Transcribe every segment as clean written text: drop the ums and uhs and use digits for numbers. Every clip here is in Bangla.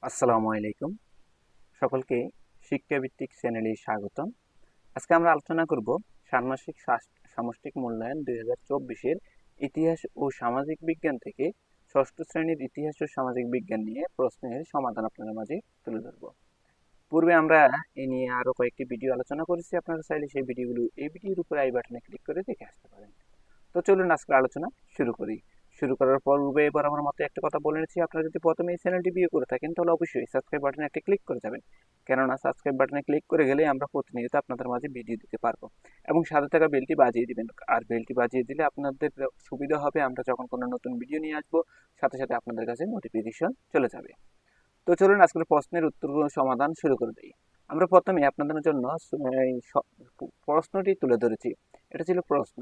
আসসালামু আলাইকুম। সকলকে শিক্ষাভিত্তিক চ্যানেলে স্বাগতম। আজকে আমরা আলোচনা করব ষান্মাসিক সামষ্টিক মূল্যায়ন 2024-এর ইতিহাস ও সামাজিক বিজ্ঞান থেকে ষষ্ঠ শ্রেণীর ইতিহাস ও সামাজিক বিজ্ঞান নিয়ে প্রশ্নের সমাধান আপনাদের মাঝে তুলে ধরব। পূর্বে আমরা এ নিয়ে আরো কয়েকটি ভিডিও আলোচনা করেছি। আপনারা চাইলে সেই ভিডিওগুলো এই ভিডিওর উপর আই বাটনে ক্লিক করে দেখে আসতে পারেন। তো চলুন আজকের আলোচনা শুরু করি। শুরু করার পূর্বে এবার আমার মতো একটা কথা বলে নিচ্ছি, আপনারা যদি প্রথমে এই চ্যানেলটি ভিউ করে থাকেন তাহলে অবশ্যই সাবস্ক্রাইব বাটনে একটা ক্লিক করে যাবেন। কেননা সাবস্ক্রাইব বাটনে ক্লিক করে গেলে আমরা প্রতিনিয়ত আপনাদের মাঝে ভিডিও দিতে পারবো, এবং সাথে থাকা বেলটি বাজিয়ে দিবেন। আর বেলটি বাজিয়ে দিলে আপনাদের সুবিধা হবে, আমরা যখন কোনো নতুন ভিডিও নিয়ে আসবো সাথে সাথে আপনাদের কাছে নোটিফিকেশন চলে যাবে। তো চলুন আজকের প্রশ্নের উত্তরগুলো সমাধান শুরু করে দিই। আমরা প্রথমে আপনাদের জন্য এই প্রশ্নটি তুলে ধরেছি। এটা ছিল প্রশ্ন,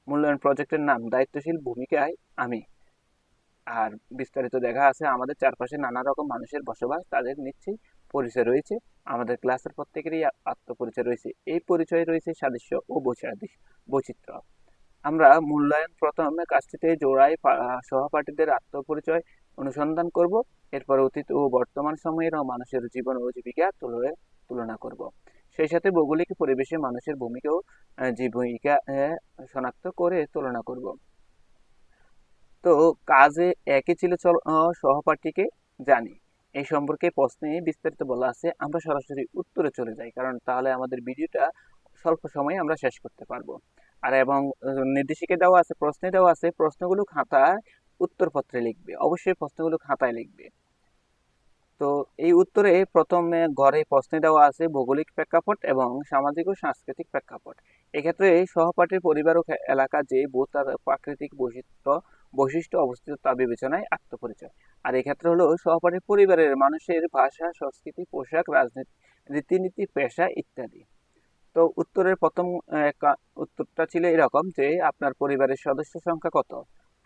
মূল্যায়ন প্রজেক্টের নাম দায়িত্বশীল ভূমিকায় আমি। আর বিস্তারিত দেখা আছে, আমাদের চারপাশে নানা রকম মানুষের বসবাস, তাদের নিশ্চয়ই পরিচয় রয়েছে। আমাদের ক্লাসের প্রত্যেকেরই আত্মপরিচয় রয়েছে, এই পরিচয় রয়েছে সাদৃশ্য ও বৈচিত্র্য। আমরা মূল্যায়ন প্রথমে কাজটিতে জোড়ায় সহপাঠীদের আত্মপরিচয় অনুসন্ধান করব। এরপর অতীত ও বর্তমান সময়ের মানুষের জীবন ও জীবিকা তুলনা করব। সেই সাথে ভৌগোলিক পরিবেশে মানুষের ভূমিকাও জীবিকা শনাক্ত করে তুলনা করব। তো কাজে একই ছিল, সহপাঠীকে জানি এই সম্পর্কে প্রশ্নে বিস্তারিত বলা আছে। আমরা সরাসরি উত্তরে চলে যাই, কারণ তাহলে আমাদের ভিডিওটা স্বল্প সময়ে আমরা শেষ করতে পারবো। আর এবং নির্দেশিকা দেওয়া আছে, প্রশ্নে দেওয়া আছে, প্রশ্নগুলো খাতায় উত্তরপত্রে লিখবে, অবশ্যই প্রশ্নগুলো খাতায় লিখবে। তো এই উত্তরে প্রথমে ঘরে প্রশ্নে দেওয়া আছে ভৌগোলিক প্রেক্ষাপট এবং সামাজিক ও সাংস্কৃতিক প্রেক্ষাপট। এক্ষেত্রে সহপাঠীর পরিবার ও এলাকা যে তার প্রাকৃতিক বৈশিষ্ট্য অবস্থিত তা বিবেচনায় আত্মপরিচয়। আর এক্ষেত্রে হলো সহপাঠীর পরিবারের মানুষের ভাষা, সংস্কৃতি, পোশাক, রাজনীতি, রীতিনীতি, পেশা ইত্যাদি। তো উত্তরের প্রথম উত্তরটা ছিল এরকম যে আপনার পরিবারের সদস্য সংখ্যা কত,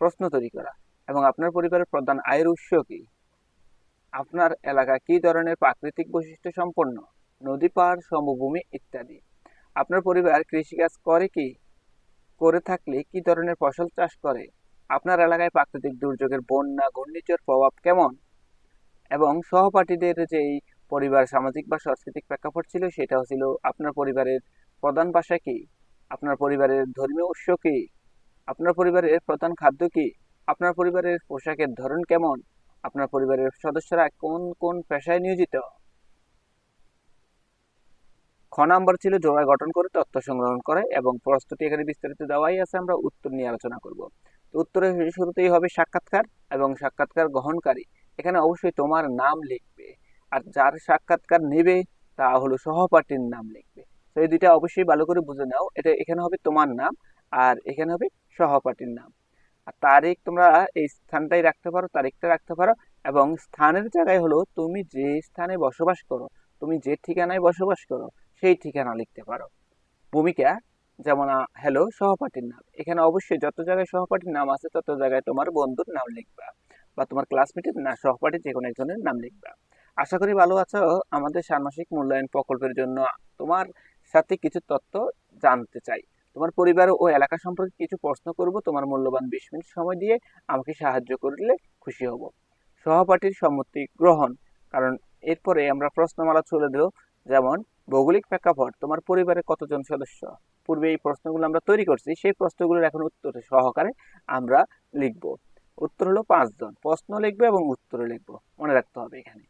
প্রশ্ন তৈরি করা, এবং আপনার পরিবারের প্রধান আয়ের উৎস কি, আপনার এলাকা কি ধরনের প্রাকৃতিক বৈশিষ্ট্য সম্পন্ন, নদী, পাহাড়, সমভূমি ইত্যাদি। আপনার পরিবার কৃষিকাজ করে কি, করে থাকলে কি ধরনের ফসল চাষ করে, আপনার এলাকায় প্রাকৃতিক দুর্যোগের বন্যা, ঘূর্ণিঝড় প্রভাব কেমন, এবং সহপাঠীদের যেই পরিবার সামাজিক বা সাংস্কৃতিক প্রেক্ষাপট ছিল সেটাও ছিল আপনার পরিবারের প্রধান ভাষা কি, আপনার পরিবারের ধর্মীয় উৎস কি, আপনার পরিবারের প্রধান খাদ্য কি, আপনার পরিবারের পোশাকের ধরন কেমন, আপনার পরিবারের সদস্যরা কোন কোন পেশায় নিয়োজিত। খ নাম্বার ছিল জোড়া গঠন করে তথ্য সংগ্রহণ করে, এবং প্রশ্নটি এখানে বিস্তারিত দেওয়াই আছে, আমরা উত্তর নিয়ে আলোচনা করব। তো উত্তরের শুরুতেই হবে সাক্ষাৎকার এবং সাক্ষাৎকার গ্রহণকারী। এখানে অবশ্যই তোমার নাম লিখবে, আর যার সাক্ষাৎকার নেবে তা হলো সহপাঠীর নাম লিখবে। তো এই দুইটা অবশ্যই ভালো করে বুঝে নাও, এটা এখানে হবে তোমার নাম আর এখানে হবে সহপাঠীর নাম। আর তারিখ তোমরা এই স্থানটাই রাখতে পারো, তারিখটা রাখতে পারো। এবং স্থানের জায়গায় হলো তুমি যে স্থানে বসবাস করো, তুমি যে ঠিকানায় বসবাস করো সেই ঠিকানা লিখতে পারো। ভূমিকা যেমন হ্যালো সহপাঠীর নাম, এখানে অবশ্যই যত জায়গায় সহপাঠীর নাম আছে তত জায়গায় তোমার বন্ধুর নাম লিখবা, বা তোমার ক্লাসমেটের না সহপাঠীর যে কোনো একজনের নাম লিখবা। আশা করি ভালো আছো। আমাদের ষান্মাসিক মূল্যায়ন প্রকল্পের জন্য তোমার সাথে কিছু তথ্য জানতে চাই। তোমার পরিবার ও এলাকা সম্পর্কে কিছু প্রশ্ন করব, তোমার মূল্যবান 20 মিনিট সময় দিয়ে আমাকে সাহায্য করলে খুশি হব। সহপাঠীর সম্মতি গ্রহণ, কারণ এরপরে আমরা প্রশ্নমালা চলে দেব। যেমন ভৌগোলিক প্রেক্ষাপট, তোমার পরিবারে কতজন সদস্য, পূর্বে এই প্রশ্নগুলো আমরা তৈরি করছি, সেই প্রশ্নগুলোর এখন উত্তর সহকারে আমরা লিখব। উত্তর হলো 5 জন, প্রশ্ন লিখবে এবং উত্তর লিখবো, মনে রাখতে হবে এখানে।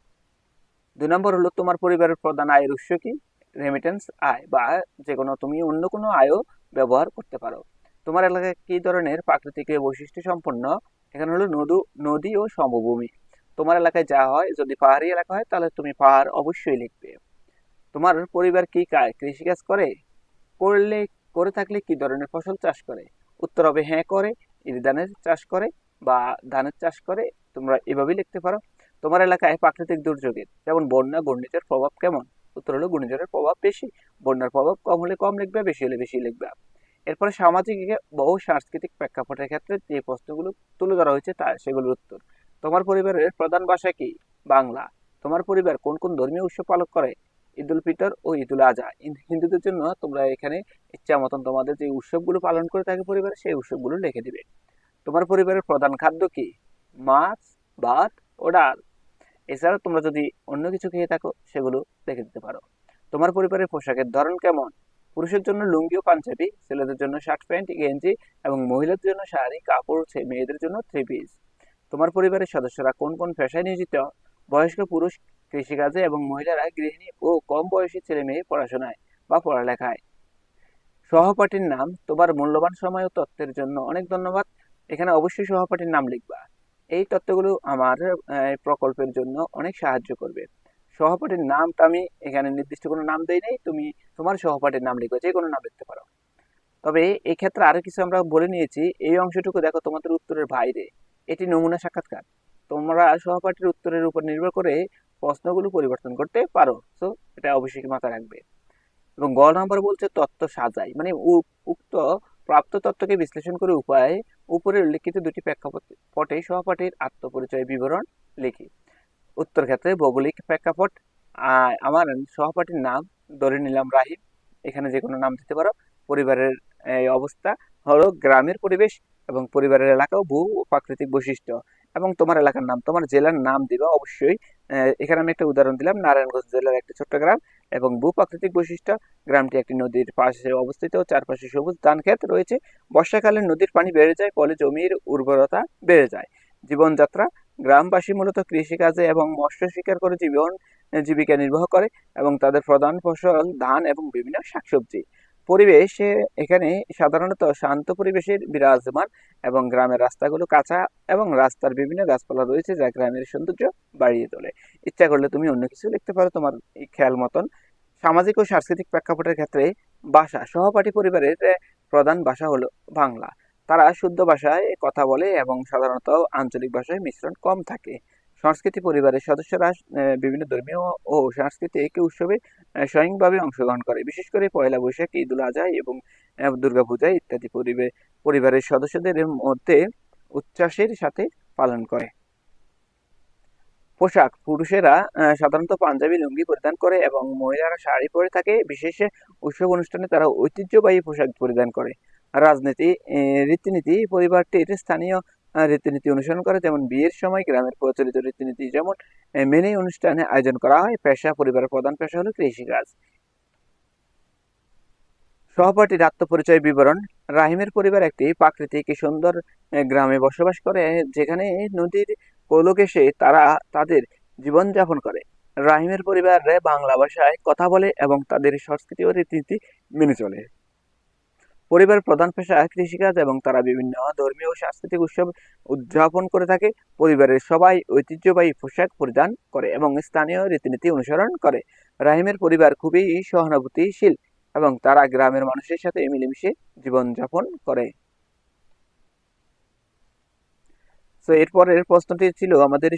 2 নম্বর হলো তোমার পরিবারের প্রধান আয়ের উৎস কি, রেমিটেন্স আয়, বা যে কোনো তুমি অন্য কোনো আয়ও ব্যবহার করতে পারো। তোমার এলাকায় কি ধরনের প্রাকৃতিক বৈশিষ্ট্য সম্পন্ন, এখানে হলো নদী ও সমভূমি। তোমার এলাকায় যা হয়, যদি পাহাড়ি এলাকা হয় তাহলে তুমি পাহাড় অবশ্যই লিখবে। তোমার পরিবার কি কৃষিকাজ করে, করলে করে থাকলে কি ধরনের ফসল চাষ করে, উত্তর হবে হ্যাঁ করে, ধানের চাষ করে বা ধানের চাষ করে, তোমরা এভাবেই লিখতে পারো। তোমার এলাকায় প্রাকৃতিক দুর্যোগের যেমন বন্যা, ঘূর্ণিঝড়ের প্রভাব কেমন, উত্তর হলো ঘূর্ণিঝড়ের প্রভাব বেশি, বন্যার প্রভাব কম হলে কম লিখবে, বেশি হলে বেশি লিখবে। এরপরে সামাজিক বহু সাংস্কৃতিক প্রেক্ষাপটের ক্ষেত্রে যে প্রশ্নগুলো তুলে ধরা হয়েছে তা সেগুলোর উত্তর। তোমার পরিবারের প্রধান ভাষা কি, বাংলা। তোমার পরিবার কোন কোন ধর্মীয় উৎসব পালন করে, ঈদ উল ফিতর ও ঈদ উল আজহা। হিন্দুদের জন্য তোমরা এখানে ইচ্ছা মতন তোমাদের যে উৎসবগুলো পালন করে থাকে পরিবারে সেই উৎসবগুলো লিখে দিবে। তোমার পরিবারের প্রধান খাদ্য কি, মাছ, ভাত ও ডাল। এছাড়াও তোমরা যদি অন্য কিছু খেয়ে থাকো সেগুলো দেখে দিতে পারো। তোমার পরিবারের পোশাকের ধরন কেমন? পুরুষের জন্য লুঙ্গি ও পাঞ্জাবি, ছেলেদের জন্য শার্ট প্যান্ট গেঞ্জি এবং মহিলাদের জন্য শাড়ি কাপড়, মেয়েদের জন্য থ্রি পিস। তোমার পরিবারের সদস্যরা কোন কোন পেশায় নিয়োজিত? বয়স্ক পুরুষ কৃষিকাজে এবং মহিলারা গৃহিণী ও কম বয়সী ছেলে মেয়ে পড়াশোনায় বা পড়ালেখায়। সহপাঠীর নাম। তোমার মূল্যবান সময় ও তথ্যের জন্য অনেক ধন্যবাদ। এখানে অবশ্যই সহপাঠীর নাম লিখবা। এই তথ্যগুলো আমার প্রকল্পের জন্য অনেক সাহায্য করবে। সহপাঠীর নামটা আমি এখানে নির্দিষ্ট কোনো নাম দেই নাই, তুমি তোমার সহপাঠীর নাম লিখবে, যে কোনো নাম লিখতে পারো। তবে এই ক্ষেত্রে আরো কিছু আমরা বলে নিয়েছি, এই অংশটুকু দেখো তোমাদের উত্তরের বাইরে। এটি নমুনা সাক্ষাৎকার। তোমরা সহপাঠীর উত্তরের উপর নির্ভর করে প্রশ্নগুলো পরিবর্তন করতে পারো, তো এটা অবশ্যই মাথায় রাখবে। এবং গ নাম্বার বলছে তথ্য সাজাই, মানে উক্ত প্রাপ্ত তথ্যকে বিশ্লেষণ করে উপায়ে উপরে উল্লেখিত দুটি প্রেক্ষাপটে সহপাঠীর আত্মপরিচয় বিবরণ লিখি। উত্তর ক্ষেত্রে ভৌগোলিক প্রেক্ষাপট, আমার সহপাঠীর নাম ধরে নিলাম রাহিম, এখানে যে কোনো নাম দিতে পারো। পরিবারের অবস্থা হলো গ্রামের পরিবেশ এবং পরিবারের এলাকা ও ভূ প্রাকৃতিক বৈশিষ্ট্য, এবং তোমার এলাকার নাম, তোমার জেলার নাম দিবা অবশ্যই। এখানে আমি একটা উদাহরণ দিলাম, নারায়ণগঞ্জ জেলার একটি ছোট্ট গ্রাম। এবং ভূ প্রাকৃতিক বৈশিষ্ট্য, গ্রামটি একটি নদীর পাশে অবস্থিত, চারপাশে সবুজ ধান ক্ষেত রয়েছে। বর্ষাকালে নদীর পানি বেড়ে যায়, ফলে জমির উর্বরতা বেড়ে যায়। জীবনযাত্রা, গ্রামবাসী মূলত কৃষিকাজে এবং মৎস্য শিকার করে জীবিকা নির্বাহ করে এবং তাদের প্রধান ফসল ধান এবং বিভিন্ন শাকসবজি। পরিবেশ, এখানে সাধারণত শান্ত পরিবেশের বিরাজমান এবং গ্রামের রাস্তাগুলো কাঁচা এবং রাস্তার বিভিন্ন গাছপালা রয়েছে যা গ্রামের সৌন্দর্য বাড়িয়ে তোলে। ইচ্ছা করলে তুমি অন্য কিছু লিখতে পারো তোমার খেয়াল মতন। সামাজিক ও সাংস্কৃতিক প্রেক্ষাপটের ক্ষেত্রে ভাষা, সহপাঠী পরিবারের প্রধান ভাষা হলো বাংলা। তারা শুদ্ধ ভাষায় কথা বলে এবং সাধারণত আঞ্চলিক ভাষায় মিশ্রণ কম থাকে। সংস্কৃতি, পরিবারের সদস্যরা বিভিন্ন ধর্মীয় ও সাংস্কৃতিক উৎসবে স্বয়ংভাবে অংশগ্রহণ করে, বিশেষ করে পয়লা বৈশাখ, ঈদ উল আজহা এবং দুর্গাপূজা ইত্যাদি পরিবারের সদস্যদের মধ্যে উচ্ছ্বাসের সাথে পালন করে। পোশাক, পুরুষেরা সাধারণত পাঞ্জাবি লুঙ্গি পরিধান করে এবং মহিলারা শাড়ি পরে থাকে। বিশেষ উৎসব অনুষ্ঠানে তারা ঐতিহ্যবাহী পোশাক পরিধান করে। রাজনীতি, রীতিনীতি, পরিবারটির স্থানীয় রীতিনীতি অনুসরণ করে, যেমন বিয়ের সময় গ্রামের প্রচলিত রীতিনীতি যেমন মেনে অনুষ্ঠানে আয়োজন করা হয়। পেশা, পরিবারের প্রধান পেশা হলো কৃষিকাজ। সহপাঠীর আত্মপরিচয় বিবরণ। রাহিমের পরিবার একটি প্রাকৃতিক সুন্দর গ্রামে বসবাস করে, যেখানে নদীর কোলঘেঁষে তারা তাদের জীবনযাপন করে। রাহিমের পরিবার বাংলা ভাষায় কথা বলে এবং তাদের সংস্কৃতি ও রীতিনীতি মেনে চলে। পরিবারের প্রধান পেশা কৃষিকাজ এবং তারা বিভিন্ন ধর্মীয় ও সাংস্কৃতিক উৎসব উদযাপন করে থাকে। পরিবারের সবাই ঐতিহ্যবাহী পোশাক পরিধান করে এবং স্থানীয় রীতিনীতি অনুসরণ করে। রাহিমের পরিবার খুবই সহানুভূতিশীল এবং তারা গ্রামের মানুষের সাথে মিলেমিশে জীবনযাপন করে। তো এরপরের প্রশ্নটি ছিল আমাদের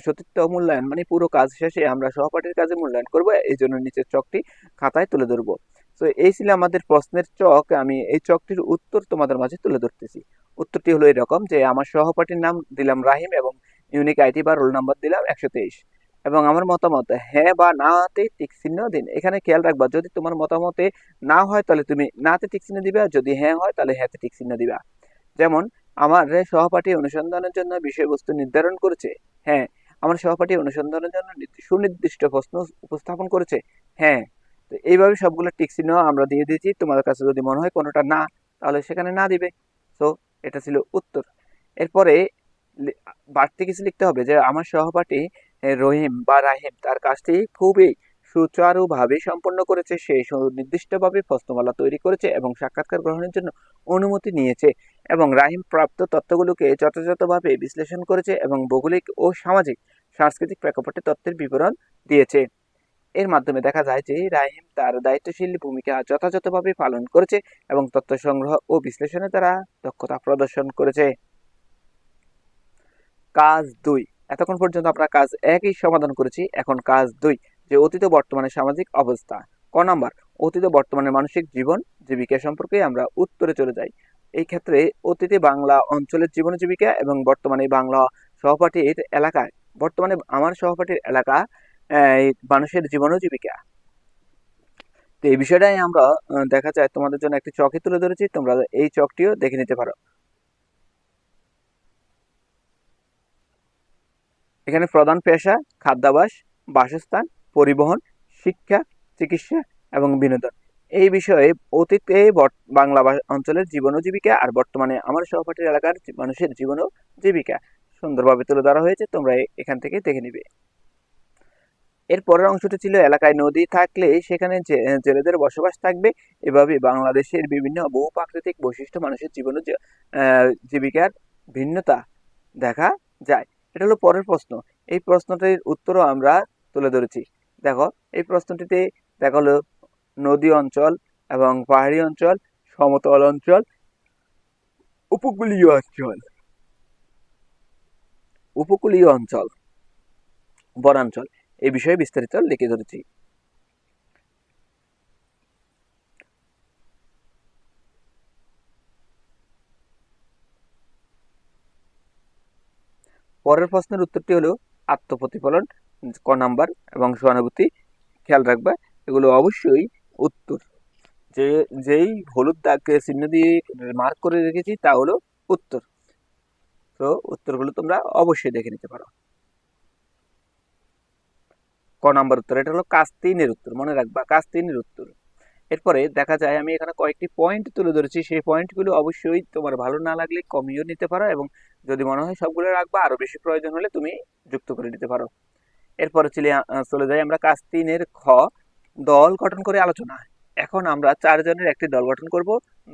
সতীত্ব মূল্যায়ন, মানে পুরো কাজ শেষে আমরা সহপাঠীর কাজে মূল্যায়ন করব, এই জন্য নিচের চকটি খাতায় তুলে ধরবো। তো এই ছিল আমাদের প্রশ্নের চক। আমি এই চকটির উত্তর তোমাদের মাঝে তুলে ধরতেছি। উত্তরটি হলো এরকম যে আমার সহপাঠীর নাম দিলাম রাহিম এবং ইউনিক আইডি বা রোল নাম্বার দিলাম 123 এবং আমার মতামত হ্যাঁ বা নাতে টিক চিহ্ন দিন। এখানে খেয়াল রাখবা, যদি তোমার মতামতে না হয় তাহলে তুমি নাতে টিক চিহ্ন দিবা, যদি হ্যাঁ হয় তাহলে হ্যাঁতে টিক চিহ্ন দিবা। যেমন আমার সহপাঠী অনুসন্ধানের জন্য বিষয়বস্তু নির্ধারণ করেছে। হ্যাঁ, আমার সহপাঠী অনুসন্ধানের জন্য সুনির্দিষ্ট প্রশ্ন উপস্থাপন করেছে। হ্যাঁ। তো এইভাবে সবগুলো টিক চিহ্ন আমরা দিয়ে দিয়েছি। তোমাদের কাছে যদি মনে হয় কোনোটা না, তাহলে সেখানে না দিবে। তো এটা ছিল উত্তর। এরপরে বাড়তি কিছু লিখতে হবে যে আমার সহপাঠী রহিম বা রাহিম তার কাজটি খুবই সুচারুভাবে সম্পন্ন করেছে। সে সুনির্দিষ্টভাবে প্রশ্নমালা তৈরি করেছে এবং সাক্ষাৎকার গ্রহণের জন্য অনুমতি নিয়েছে এবং রাহিম প্রাপ্ত তথ্যগুলোকে যথাযথভাবে বিশ্লেষণ করেছে এবং ভৌগোলিক ও সামাজিক সাংস্কৃতিক প্রেক্ষাপটে তথ্যের বিবরণ দিয়েছে। এর মাধ্যমে দেখা যায় যে রাহিম তার দায়িত্বশীল ভূমিকা যথাযথভাবে পালন করেছে এবং তথ্য সংগ্রহ ও বিশ্লেষণে তারা দক্ষতা প্রদর্শন করেছে। কাজ 2। এতক্ষণ পর্যন্ত আমরা কাজ 1ই সমাধান করেছি। এখন কাজ 2, যে অতীত বর্তমানে সামাজিক অবস্থা। ক নাম্বার, অতীত বর্তমানে মানসিক জীবন জীবিকা সম্পর্কে আমরা উত্তরে চলে যাই। এই ক্ষেত্রে অতীতে বাংলা অঞ্চলের জীবন জীবিকা এবং বর্তমানে বাংলা সহপাঠীর এলাকায়, বর্তমানে আমার সহপাঠীর এলাকা মানুষের জীবন ও জীবিকা। তো এই বিষয়টাই আমরা দেখা যায় তোমাদের জন্য একটি চকে তুলে ধরেছি, তোমরা এই চকটিও দেখে নিতে পারো। এখানে প্রধান পেশা খাদ্যাভ্যাস, বাসস্থান, পরিবহন, শিক্ষা, চিকিৎসা এবং বিনোদন। এই বিষয়ে অতীতে বাংলা অঞ্চলের জীবন ও জীবিকা আর বর্তমানে আমার সহপাঠীর এলাকার মানুষের জীবন ও জীবিকা সুন্দরভাবে তুলে ধরা হয়েছে, তোমরা এখান থেকে দেখে নিবে। এর পরের অংশটি ছিল এলাকায় নদী থাকলে সেখানে জেলেদের বসবাস থাকবে। এভাবে বাংলাদেশের বিভিন্ন বহু প্রাকৃতিক বৈশিষ্ট্য মানুষের জীবন ও জীবিকার ভিন্নতা দেখা যায়। এটা হলো পরের প্রশ্ন। এই প্রশ্নটির উত্তরও আমরা তুলে ধরেছি। দেখো এই প্রশ্নটিতে দেখা হলো নদী অঞ্চল এবং পাহাড়ি অঞ্চল, সমতল অঞ্চল, উপকূলীয় অঞ্চল, উপকূলীয় অঞ্চল, বনাঞ্চল এই বিষয়ে বিস্তারিত লিখে ধরেছি। পরের প্রশ্নের উত্তরটি হলো আত্মপ্রতিফলন, ক নাম্বার, এবং সহানুভূতি। খেয়াল রাখবা এগুলো অবশ্যই উত্তর। যেই হলুদ দাগ চিহ্ন দিয়ে মার্ক করে রেখেছি তা হলো উত্তর। তো উত্তরগুলো তোমরা অবশ্যই দেখে নিতে পারো। ক নাম্বার উত্তর, এটা হলো কাজ 3-এর উত্তর, মনে রাখবা কাজ 3-এর উত্তর। এরপরে দেখা যায় আমি এখানে কয়েকটি পয়েন্ট তুলে ধরেছি, সেই পয়েন্টগুলো অবশ্যই তোমার ভালো না লাগলে কমিয়েও নিতে পারো, এবং যদি মনে হয় সবগুলো রাখবা আরো বেশি প্রয়োজন হলে তুমি যুক্ত করে নিতে পারো। এরপরে চলে যাই আমরা কাজ 3-এর খ, দল গঠন করে আলোচনা। এখন আমরা 4 জনের একটি দল গঠন করব।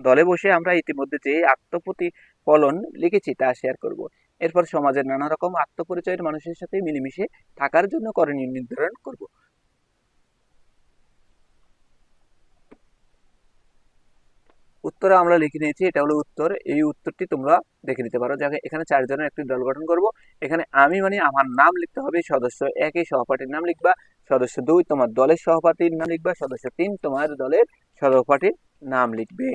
দলে বসে আমরা ইতিমধ্যে যে আত্মপ্রতিফলন লিখেছি তা শেয়ার করব। এরপর সমাজের নানা রকম আত্মপরিচয়ের মানুষের সাথে মিলেমিশে থাকার জন্য করণীয় নির্ধারণ করব। উত্তরে আমরা লিখে নিয়েছি, এটা হলো উত্তর। এই উত্তরটি তোমরা দেখে নিতে পারো। যাকে এখানে 4 জনের একটি দল গঠন করব। এখানে আমি মানে আমার নাম লিখতে হবে, সদস্য 1 সহপাঠীর নাম লিখবা, সদস্য 2 তোমার দলের সহপাঠীর নাম লিখবা, সদস্য 3 তোমার দলের সহপাঠীর নাম লিখবে।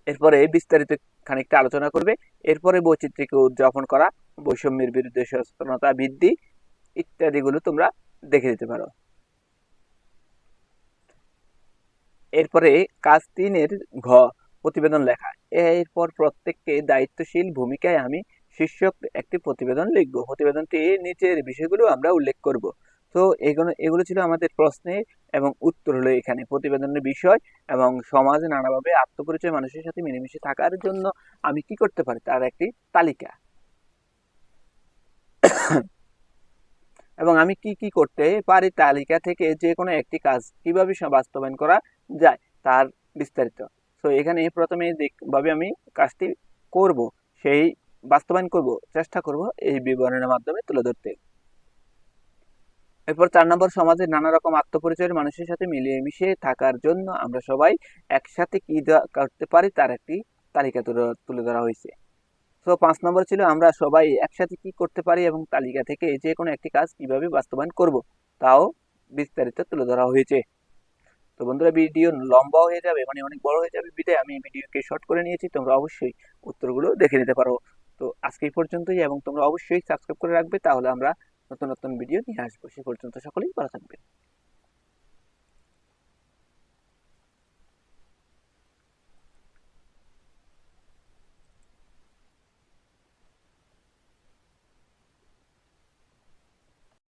এরপরে বিস্তারিত খানিকটা আলোচনা করবে। এরপরে বৈচিত্র্যকে উদযাপন করা, বৈষম্যের বিরুদ্ধে সচেতনতা বৃদ্ধি ইত্যাদিগুলো তোমরা দেখে দিতে পারো। এরপরে কাজ 3-এর ঘ, প্রতিবেদন লেখা। এরপর প্রত্যেককে দায়িত্বশীল ভূমিকায় আমি শীর্ষক একটি প্রতিবেদন লিখব। প্রতিবেদনটি নিচের বিষয়গুলো আমরা উল্লেখ করব। তো এগুলো ছিল আমাদের প্রশ্নের, এবং উত্তর হলো এখানে প্রতিবেদনের বিষয় এবং সমাজে নানাভাবে আত্মপরিচয় মানুষের সাথে মিলেমিশে থাকার জন্য আমি কি করতে পারি তার একটি তালিকা, এবং আমি কি কি করতে পারি তালিকা থেকে যে কোনো একটি কাজ কিভাবে বাস্তবায়ন করা যায় তার বিস্তারিত। তো এখানে প্রথমে যেভাবে আমি কাজটি করব সেই বাস্তবায়ন করব চেষ্টা করব এই বিবরণের মাধ্যমে তুলে ধরতে। এরপর 4 নম্বর, সমাজের নানা রকম আত্মপরিচয়ের মানুষের সাথে মিলিয়ে মিশিয়ে থাকার জন্য আমরা সবাই একসাথে কি করতে পারি তার একটি তালিকা তুলে ধরা হয়েছে। তো 5 নম্বর ছিল আমরা সবাই একসাথে কি করতে পারি এবং তালিকা থেকে যে কোনো একটি কাজ কিভাবে বাস্তবায়ন করব তাও বিস্তারিত তুলে ধরা হয়েছে। তো বন্ধুরা ভিডিও লম্বা হয়ে যাবে, মানে অনেক বড় হয়ে যাবে, বিধায় আমি ভিডিওকে শর্ট করে নিয়েছি। তোমরা অবশ্যই উত্তরগুলো দেখে নিতে পারো। তো আজকে এই পর্যন্তই, এবং তোমরা অবশ্যই সাবস্ক্রাইব করে রাখবে, তাহলে আমরা নতুন নতুন ভিডিও নিয়ে আসবো। সে পর্যন্ত সকলেই ভালো থাকবে।